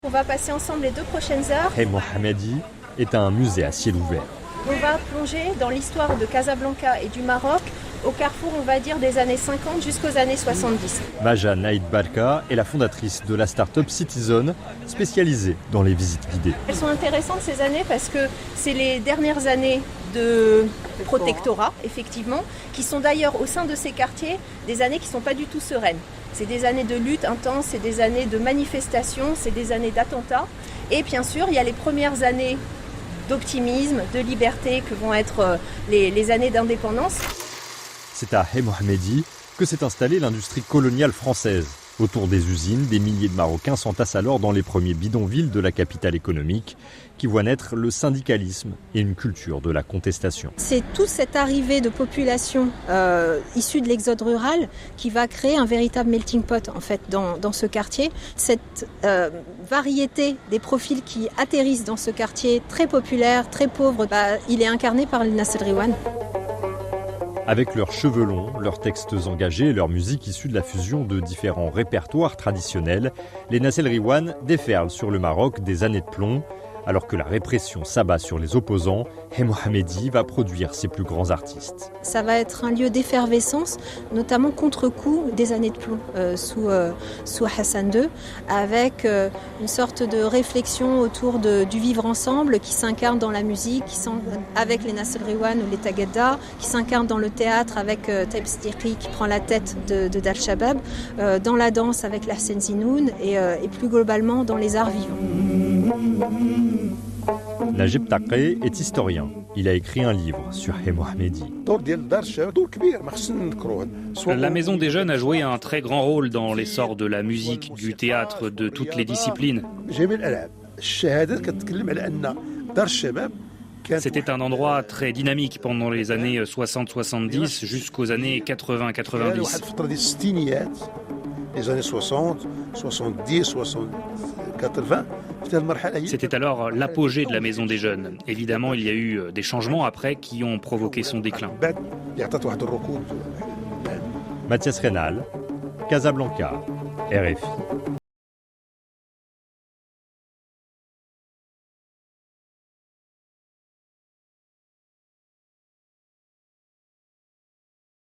On va passer ensemble les 2 prochaines heures. Hey Mohammedi est un musée à ciel ouvert. On va plonger dans l'histoire de Casablanca et du Maroc, au carrefour, on va dire, des années 50 jusqu'aux années 70. Maja Naïd Barka est la fondatrice de la start-up Citizen, spécialisée dans les visites guidées. Elles sont intéressantes ces années parce que c'est les dernières années de protectorat, effectivement, qui sont d'ailleurs au sein de ces quartiers des années qui ne sont pas du tout sereines. C'est des années de lutte intense, c'est des années de manifestations, c'est des années d'attentats. Et bien sûr, il y a les premières années d'optimisme, de liberté que vont être les années d'indépendance. C'est à Hey Mohammedi que s'est installée l'industrie coloniale française. Autour des usines, des milliers de Marocains s'entassent alors dans les premiers bidonvilles de la capitale économique qui voient naître le syndicalisme et une culture de la contestation. C'est toute cette arrivée de population issue de l'exode rural qui va créer un véritable melting pot en fait dans ce quartier. Cette variété des profils qui atterrissent dans ce quartier très populaire, très pauvre, il est incarné par les Nas El Riwan. Avec leurs cheveux longs, leurs textes engagés et leur musique issue de la fusion de différents répertoires traditionnels, les Nas El Riwan déferlent sur le Maroc des années de plomb. Alors que la répression s'abat sur les opposants, Hey Mohammedi va produire ses plus grands artistes. Ça va être un lieu d'effervescence, notamment contre-coup des années de plomb sous Hassan II, avec une sorte de réflexion autour du vivre ensemble qui s'incarne dans la musique, avec les Nas El Riwan ou les Tagadda, qui s'incarne dans le théâtre avec Taib Siddiqui qui prend la tête de Dal Shabab, dans la danse avec la Hassan Zinoun et plus globalement dans les arts vivants. Najib Taqi est historien. Il a écrit un livre sur Hey Mohammedi. La Maison des Jeunes a joué un très grand rôle dans l'essor de la musique, du théâtre, de toutes les disciplines. C'était un endroit très dynamique pendant les années 60-70 jusqu'aux années 80-90. Les années 60, 70, 80. C'était alors l'apogée de la Maison des Jeunes. Évidemment, il y a eu des changements après qui ont provoqué son déclin. Mathias Reynal, Casablanca, RFI.